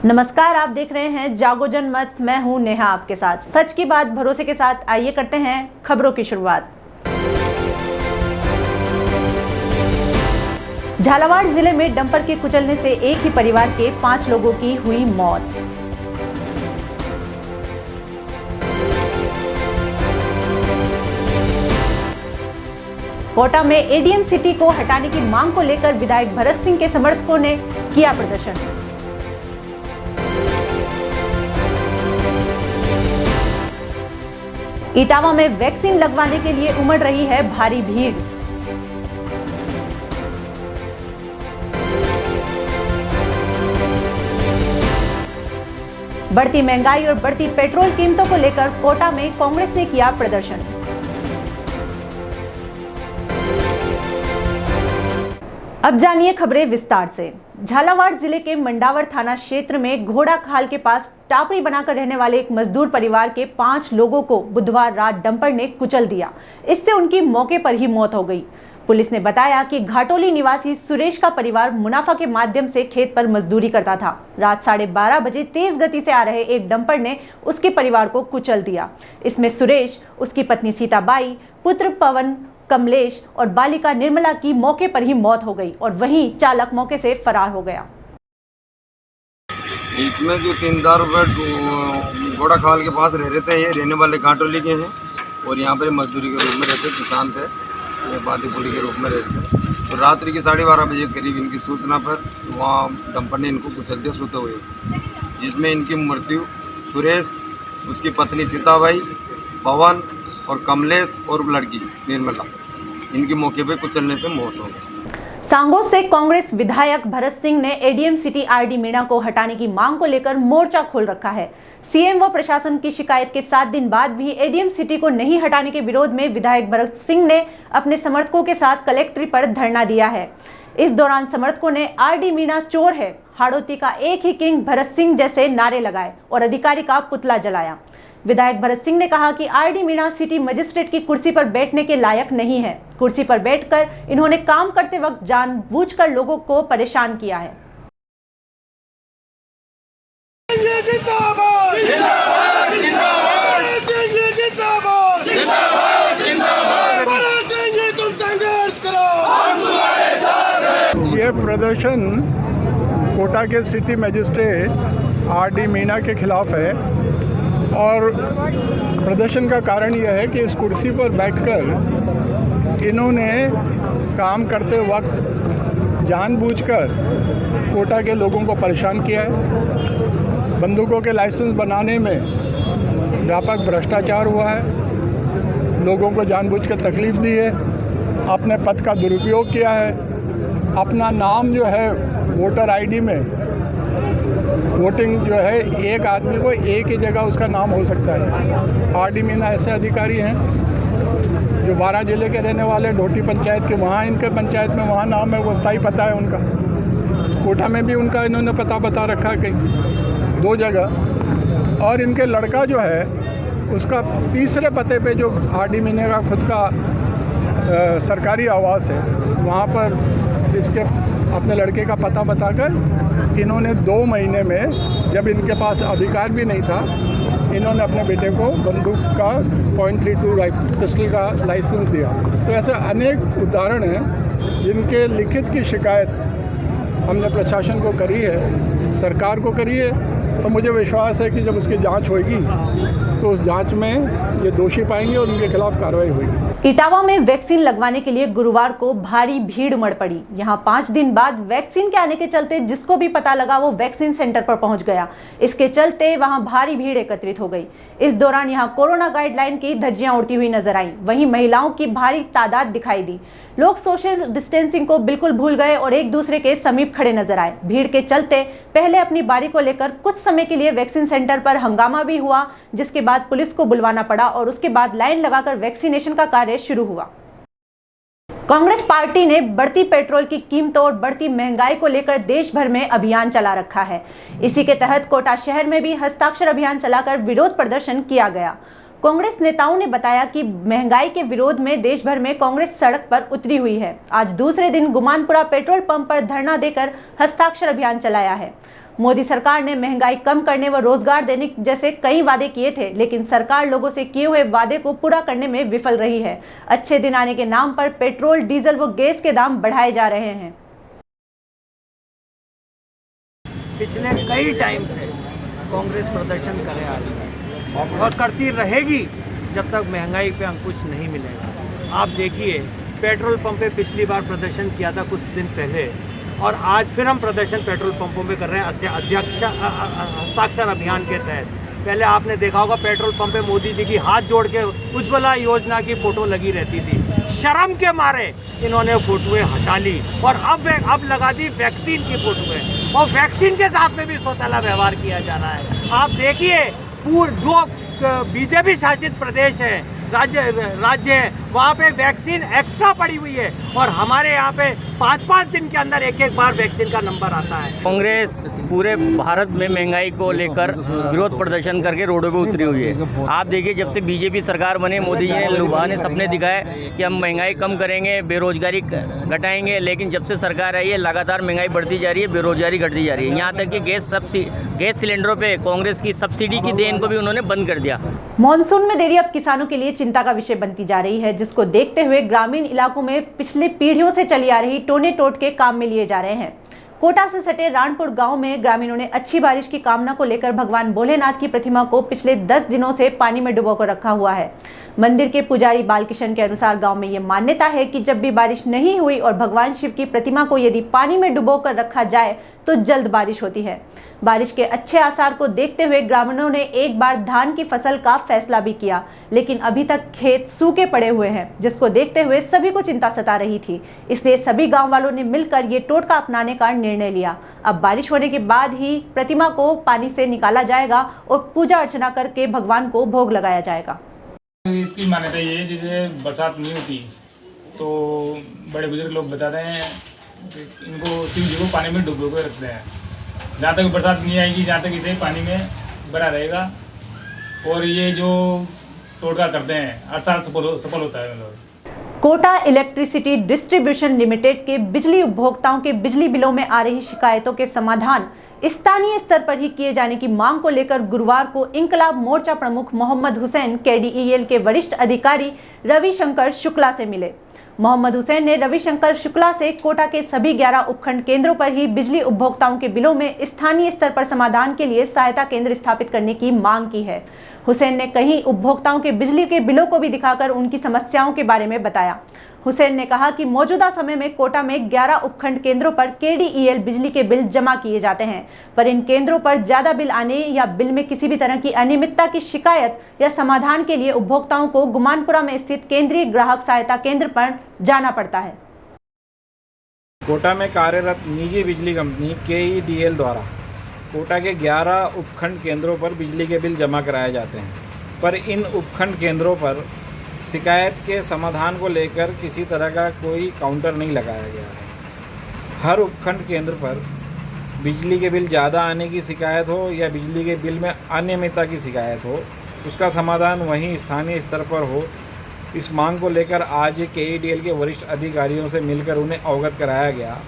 नमस्कार, आप देख रहे हैं जागो जनमत। मैं हूं नेहा आपके साथ। सच की बात भरोसे के साथ। आइए करते हैं खबरों की शुरुआत। झालावाड़ जिले में डंपर के कुचलने से एक ही परिवार के 5 लोगों की हुई मौत। कोटा में एडीएम सिटी को हटाने की मांग को लेकर विधायक भरत सिंह के समर्थकों ने किया प्रदर्शन। इटावा में वैक्सीन लगवाने के लिए उमड़ रही है भारी भीड़। बढ़ती महंगाई और बढ़ती पेट्रोल कीमतों को लेकर कोटा में कांग्रेस ने किया प्रदर्शन। अब जानिए खबरें विस्तार से। झालावाड़ जिले के मंडावर थाना क्षेत्र में घोड़ा खाल के पास टापड़ी बनाकर रहने वाले एक मजदूर परिवार के 5 लोगों को बुधवार रात डंपर ने कुचल दिया। इससे उनकी मौके पर ही मौत हो गई। पुलिस ने बताया कि घाटोली निवासी सुरेश का परिवार मुनाफा के माध्यम से खेत पर मजदूरी करता था। रात 12:30 बजे तेज गति से आ रहे एक डंपर ने उसके परिवार को कुचल दिया। इसमें सुरेश, उसकी पत्नी सीताबाई, पुत्र पवन, कमलेश और बालिका निर्मला की मौके पर ही मौत हो गई और वहीं चालक मौके से फरार हो गया। इसमें जो 3 घोड़ा खाल के पास रह रहे थे, ये रहने वाले घाटोली के हैं और यहाँ पर मजदूरी के रूप में रहते, किसान थे, ये बादीपुली के रूप में रहते थे। तो रात्रि के 12:30 बजे करीब इनकी सूचना पर वहाँ डंपर ने इनको कुचल दिया सोते हुए, जिसमें इनकी मृत्यु सुरेश, उसकी पत्नी सीताबाई, पवन और कमलेश और लड़की निर्मला, इनकी मौके पे कुचलने से मौत हो गई। सांगों से कांग्रेस विधायक भरत सिंह ने एडीएम सिटी आरडी मीणा को हटाने की मांग को लेकर मोर्चा खोल रखा है। सीएम व प्रशासन की शिकायत के 7 दिन बाद भी एडीएम सिटी को नहीं हटाने के विरोध में विधायक भरत सिंह ने अपने समर्थकों के साथ कलेक्ट्रेट पर धरना दिया है। इस दौरान समर्थकों ने आरडी मीणा चोर है, हाड़ौती का एक ही किंग भरत सिंह जैसे नारे लगाए और अधिकारी का पुतला जलाया। विधायक भरत सिंह ने कहा कि आरडी मीणा सिटी मजिस्ट्रेट की कुर्सी पर बैठने के लायक नहीं है। कुर्सी पर बैठकर इन्होंने काम करते वक्त जानबूझकर लोगों को परेशान किया है। ये प्रदर्शन कोटा के सिटी मजिस्ट्रेट आरडी मीणा के खिलाफ है और प्रदर्शन का कारण यह है कि इस कुर्सी पर बैठकर इन्होंने काम करते वक्त जानबूझकर कोटा के लोगों को परेशान किया है। बंदूकों के लाइसेंस बनाने में व्यापक भ्रष्टाचार हुआ है, लोगों को जानबूझकर तकलीफ दी है, अपने पद का दुरुपयोग किया है, अपना नाम जो है वोटर आईडी में वोटिंग जो है एक आदमी को एक ही जगह उसका नाम हो सकता है। आरडी मीणा ऐसे अधिकारी हैं जो 12 जिले के रहने वाले, ढोटी पंचायत के, वहाँ इनके पंचायत में वहाँ नाम है, वो स्थायी पता है उनका। कोटा में भी उनका इन्होंने पता बता रखा है कहीं 2 जगह। और इनके लड़का जो है उसका तीसरे पते पे जो आरडी मीणा का खुद का सरकारी आवास है, वहाँ पर इसके अपने लड़के का पता बताकर इन्होंने 2 महीने में, जब इनके पास अधिकार भी नहीं था, इन्होंने अपने बेटे को बंदूक का .32 पिस्टल का लाइसेंस दिया। तो ऐसे अनेक उदाहरण हैं जिनके लिखित की शिकायत हमने प्रशासन को करी है, सरकार को करी है, और मुझे विश्वास है कि जब उसकी जांच होगी तो उस जांच में ये दोषी पाएंगे और उनके खिलाफ कार्रवाई होगी। इटावा में वैक्सीन लगवाने के लिए गुरुवार को भारी भीड़ उमड़ पड़ी। यहां 5 दिन बाद वैक्सीन के आने के चलते जिसको भी पता लगा वो वैक्सीन सेंटर पर पहुंच गया। इसके चलते वहां भारी भीड़ एकत्रित हो गई। इस दौरान यहां कोरोना गाइडलाइन की धज्जियां उड़ती हुई नजर आई। वहीं महिलाओं की भारी तादाद दिखाई दी। लोग सोशल डिस्टेंसिंग को बिल्कुल भूल गए और एक दूसरे के समीप खड़े नजर आए। भीड़ के चलते पहले अपनी बारी को लेकर कुछ समय के लिए वैक्सीन सेंटर पर हंगामा भी हुआ, जिसके बाद पुलिस को बुलवाना पड़ा और उसके बाद लाइन लगाकर वैक्सीनेशन का कार्य शुरू हुआ। कांग्रेस पार्टी ने बढ़ती पेट्रोल की कीमतों और बढ़ती महंगाई को लेकर देश भर में अभियान चला रखा है। इसी के तहत कोटा शहर में भी हस्ताक्षर अभियान चलाकर विरोध प्रदर्शन किया गया। कांग्रेस नेताओं ने बताया कि महंगाई के विरोध में देश भर में कांग्रेस सड़क पर उतरी हुई है। आज दूसरे दिन गुमानपुरा पेट्रोल पंप पर धरना देकर हस्ताक्षर अभियान चलाया है। मोदी सरकार ने महंगाई कम करने व रोजगार देने जैसे कई वादे किए थे, लेकिन सरकार लोगों से किए हुए वादे को पूरा करने में विफल रही है। अच्छे दिन आने के नाम पर पेट्रोल, डीजल व गैस के दाम बढ़ाए जा रहे हैं। पिछले कई टाइम से कांग्रेस प्रदर्शन करे आ रही है और करती रहेगी जब तक महंगाई पे अंकुश नहीं मिलेगा। आप देखिए, पेट्रोल पंप पे पिछली बार प्रदर्शन किया था कुछ दिन पहले, और आज फिर हम प्रदर्शन पेट्रोल पंपों पे कर रहे हैं हस्ताक्षर अभियान के तहत। पहले आपने देखा होगा पेट्रोल पंप पे मोदी जी की हाथ जोड़ के उज्ज्वला योजना की फोटो लगी रहती थी। शर्म के मारे इन्होंने फोटोएं हटा ली और अब लगा दी वैक्सीन की फोटोएं, और वैक्सीन के साथ में भी सौतेला व्यवहार किया जा रहा है। आप देखिए, जो बीजेपी शासित प्रदेश है, राज्य है, वहाँ पे वैक्सीन एक्स्ट्रा पड़ी हुई है, और हमारे यहाँ पे 5-5 दिन के अंदर एक बार वैक्सीन का नंबर आता है। कांग्रेस पूरे भारत में महंगाई को लेकर विरोध प्रदर्शन करके रोडों पे उतरी हुई है। आप देखिए, जब से बीजेपी सरकार बने, मोदी जी ने लुभाने सपने दिखाए कि हम महंगाई कम करेंगे, बेरोजगारी घटाएंगे, लेकिन जब से सरकार आई है लगातार महंगाई बढ़ती जा रही है, बेरोजगारी घटती जा रही है। यहाँ तक कि गैस सिलेंडरों पे कांग्रेस की सब्सिडी की देन को भी उन्होंने बंद कर दिया। मॉनसून में देरी अब किसानों के लिए चिंता का विषय बनती जा रही है, जिसको देखते हुए ग्रामीण इलाकों में पिछली पीढ़ियों से चली आ रही टोने टोट के काम में लिए जा रहे हैं। कोटा से सटे रानपुर गांव में ग्रामीणों ने अच्छी बारिश की कामना को लेकर भगवान भोलेनाथ की प्रतिमा को पिछले 10 दिनों से पानी में डुबोकर रखा हुआ है। मंदिर के पुजारी बालकिशन के अनुसार गांव में ये मान्यता है कि जब भी बारिश नहीं हुई और भगवान शिव की प्रतिमा को यदि पानी में डुबोकर रखा जाए तो जल्द बारिश होती है। बारिश के अच्छे आसार को देखते हुए ग्रामीणों ने एक बार धान की फसल का फैसला भी किया, लेकिन अभी तक खेत सूखे पड़े हुए हैं, जिसको देखते हुए सभी को चिंता सता रही थी। इसलिए सभी गांव वालों ने मिलकर ये टोटका अपनाने का निर्णय लिया। अब बारिश होने के बाद ही प्रतिमा को पानी से निकाला जाएगा और पूजा अर्चना करके भगवान को भोग लगाया जाएगा। इसकी मान्यता ये है, जैसे बरसात नहीं होती तो बड़े बुजुर्ग लोग बताते हैं इनको शिव जी को पानी में डुबो के रखते हैं। जहाँ तक बरसात नहीं आएगी, जहाँ तक इसे पानी में भरा रहेगा, और ये जो टोटका करते हैं हर साल सफल होता है। कोटा इलेक्ट्रिसिटी डिस्ट्रीब्यूशन लिमिटेड के बिजली उपभोक्ताओं के बिजली बिलों में आ रही शिकायतों के समाधान स्थानीय स्तर पर ही किए जाने की मांग को लेकर गुरुवार को इंकलाब मोर्चा प्रमुख मोहम्मद हुसैन केडीईएल के वरिष्ठ अधिकारी रविशंकर शुक्ला से मिले। मोहम्मद हुसैन ने रविशंकर शुक्ला से कोटा के सभी 11 उपखंड केंद्रों पर ही बिजली उपभोक्ताओं के बिलों में स्थानीय स्तर पर समाधान के लिए सहायता केंद्र स्थापित करने की मांग की है। हुसैन ने कई उपभोक्ताओं के बिजली के बिलों को भी दिखाकर उनकी समस्याओं के बारे में बताया। हुसैन ने कहा कि मौजूदा समय में कोटा में 11 उपखंड केंद्रों पर केडीईएल बिजली के बिल जमा किए जाते हैं, पर इन केंद्रों पर ज्यादा बिल आने या बिल में किसी भी तरह की अनियमितता की शिकायत या समाधान के लिए उपभोक्ताओं को गुमानपुरा में स्थित केंद्रीय ग्राहक सहायता केंद्र पर जाना पड़ता है। कोटा में कार्यरत निजी बिजली कंपनी केईडीएल द्वारा कोटा के 11 उपखंड केंद्रों पर बिजली के बिल जमा कराए जाते हैं, पर इन उपखंड केंद्रों पर शिकायत के समाधान को लेकर किसी तरह का कोई काउंटर नहीं लगाया गया है। हर उपखंड केंद्र पर बिजली के बिल ज़्यादा आने की शिकायत हो या बिजली के बिल में अनियमितता की शिकायत हो, उसका समाधान वहीं स्थानीय स्तर पर हो। इस मांग को लेकर आज केईडीएल के वरिष्ठ अधिकारियों से मिलकर उन्हें अवगत कराया गया।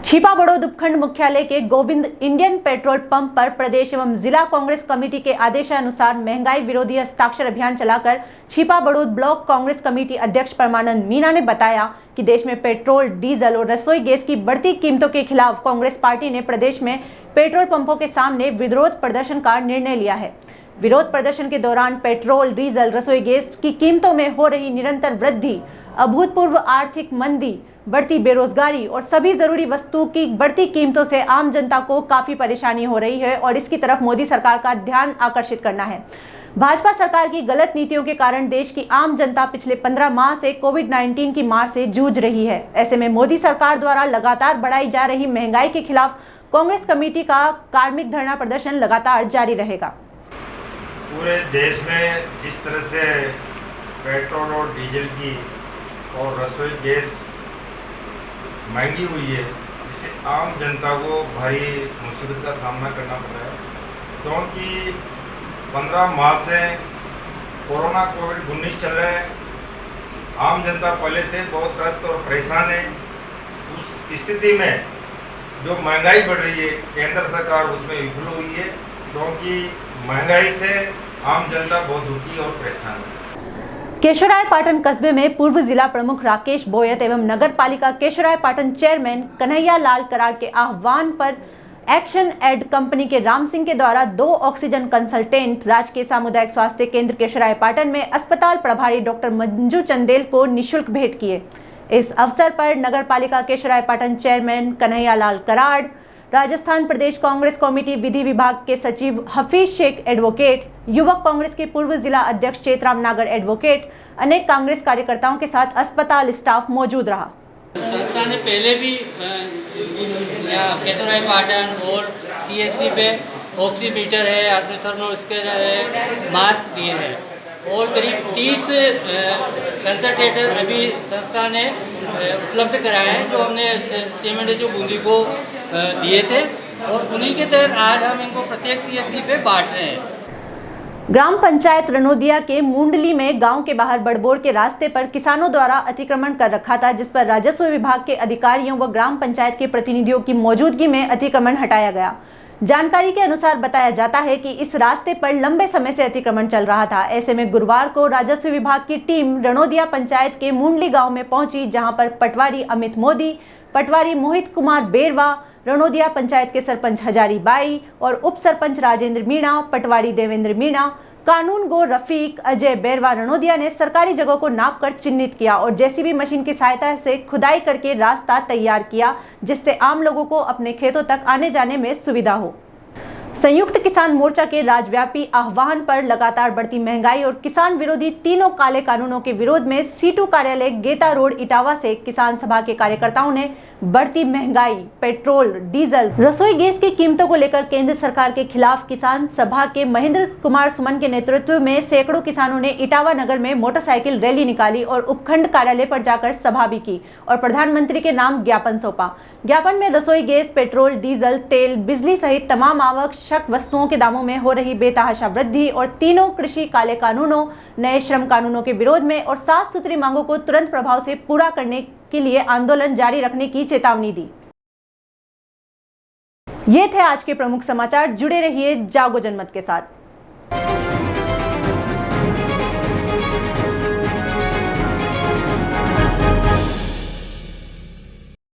छिपा बड़ौद उपखंड मुख्यालय के गोविंद इंडियन पेट्रोल पंप पर प्रदेश एवं जिला कांग्रेस कमेटी के आदेशानुसार महंगाई विरोधी हस्ताक्षर अभियान चलाकर छिपा बड़ौद ब्लॉक कांग्रेस कमेटी अध्यक्ष परमानंद मीणा ने बताया कि देश में पेट्रोल, डीजल और रसोई गैस की बढ़ती कीमतों के खिलाफ कांग्रेस पार्टी ने प्रदेश में पेट्रोल पंपों के सामने विरोध प्रदर्शन का निर्णय लिया है। विरोध प्रदर्शन के दौरान पेट्रोल, डीजल, रसोई गैस की कीमतों में हो रही निरंतर वृद्धि, अभूतपूर्व आर्थिक मंदी, बढ़ती बेरोजगारी और सभी जरूरी वस्तुओं की बढ़ती कीमतों से आम जनता को काफी परेशानी हो रही है और इसकी तरफ मोदी सरकार का ध्यान आकर्षित करना है। भाजपा सरकार की गलत नीतियों के कारण देश की आम जनता पिछले 15 माह से कोविड-19 की मार से जूझ रही है। ऐसे में मोदी सरकार द्वारा लगातार बढ़ाई जा रही महंगाई के खिलाफ कांग्रेस कमेटी का कार्मिक धरना प्रदर्शन लगातार जारी रहेगा। पूरे देश में जिस तरह से पेट्रोल और डीजल की और रसोई गैस महंगी हुई है, इससे आम जनता को भारी मुसीबत का सामना करना पड़ रहा है, क्योंकि 15 माह से कोरोना कोविड-19 चल रहा है। आम जनता पहले से बहुत त्रस्त और परेशान है। उस स्थिति में जो महंगाई बढ़ रही है, केंद्र सरकार उसमें विफल हुई है, क्योंकि महंगाई से आम जनता बहुत दुखी और परेशान है। केशवराय पाटन कस्बे में पूर्व जिला प्रमुख राकेश बोयत एवं नगर पालिका केशवराय पाटन चेयरमैन कन्हैया लाल कराड़ के आह्वान पर एक्शन एड कंपनी के राम सिंह के द्वारा 2 ऑक्सीजन कंसल्टेंट राजकीय सामुदायिक स्वास्थ्य केंद्र केशवराय पाटन में अस्पताल प्रभारी डॉक्टर मंजू चंदेल को निःशुल्क भेंट किए। इस अवसर पर नगर पालिका केशवराय पाटन चेयरमैन कन्हैया लाल कराड़, राजस्थान प्रदेश कांग्रेस कमेटी विधि विभाग के सचिव हफीज शेख एडवोकेट, युवक कांग्रेस के पूर्व जिला अध्यक्ष चेतराम नागर एडवोकेट, अनेक कांग्रेस कार्यकर्ताओं के साथ अस्पताल स्टाफ मौजूद रहा। संस्था ने पहले भी यहाँ केशवराय पाटन और CSC पे ऑक्सीमीटर है, अल्ट्रासाउंड स्कैनर है, मास्क दिए हैं और करीब 30 कंसल्टेटर अभी संस्था ने उपलब्ध कराए हैं जो हमने सीएमएनडीटी जो बूंदी को दिए थे और उन्हीं के तहत आज हम इनको प्रत्येक CSC पे बांट रहे हैं। ग्राम पंचायत रनोदिया के मुंडली में गांव के बाहर बड़बोर के रास्ते पर किसानों द्वारा अतिक्रमण कर रखा था, जिस पर राजस्व विभाग के अधिकारियों व ग्राम पंचायत के प्रतिनिधियों की मौजूदगी में अतिक्रमण हटाया गया। जानकारी के अनुसार बताया जाता है कि इस रास्ते पर लंबे समय से अतिक्रमण चल रहा था। ऐसे में गुरुवार को राजस्व विभाग की टीम रनोदिया पंचायत के मुंडली गाँव में पहुंची, जहाँ पर पटवारी अमित मोदी, पटवारी मोहित कुमार बेरवा, रनोदिया पंचायत के सरपंच हजारी बाई और उप सरपंच राजेंद्र मीणा, पटवारी देवेंद्र मीणा, कानून गो रफीक, अजय बेरवा रनोदिया ने सरकारी जगह को नापकर चिन्हित किया और जेसीबी मशीन की सहायता से खुदाई करके रास्ता तैयार किया, जिससे आम लोगों को अपने खेतों तक आने जाने में सुविधा हो। संयुक्त किसान मोर्चा के राज्यव्यापी आह्वान पर लगातार बढ़ती महंगाई और किसान विरोधी तीनों काले कानूनों के विरोध में सीटू कार्यालय गेता रोड इटावा से किसान सभा के कार्यकर्ताओं ने बढ़ती महंगाई, पेट्रोल, डीजल, रसोई गैस की कीमतों को लेकर केंद्र सरकार के खिलाफ किसान सभा के महेंद्र कुमार सुमन के नेतृत्व में सैकड़ों किसानों ने इटावा नगर में मोटरसाइकिल रैली निकाली और उपखंड कार्यालय पर जाकर सभा भी की और प्रधानमंत्री के नाम ज्ञापन सौंपा। ज्ञापन में रसोई गैस, पेट्रोल, डीजल, तेल, बिजली सहित तमाम आवश्यक वस्तुओं के दामों में हो रही बेतहाशा वृद्धि और तीनों कृषि काले कानूनों, नए श्रम कानूनों के विरोध में और 7 सूत्री मांगों को तुरंत प्रभाव से पूरा करने के लिए आंदोलन जारी रखने की चेतावनी दी। ये थे आज के प्रमुख समाचार। जुड़े रहिए जागो जनमत के साथ।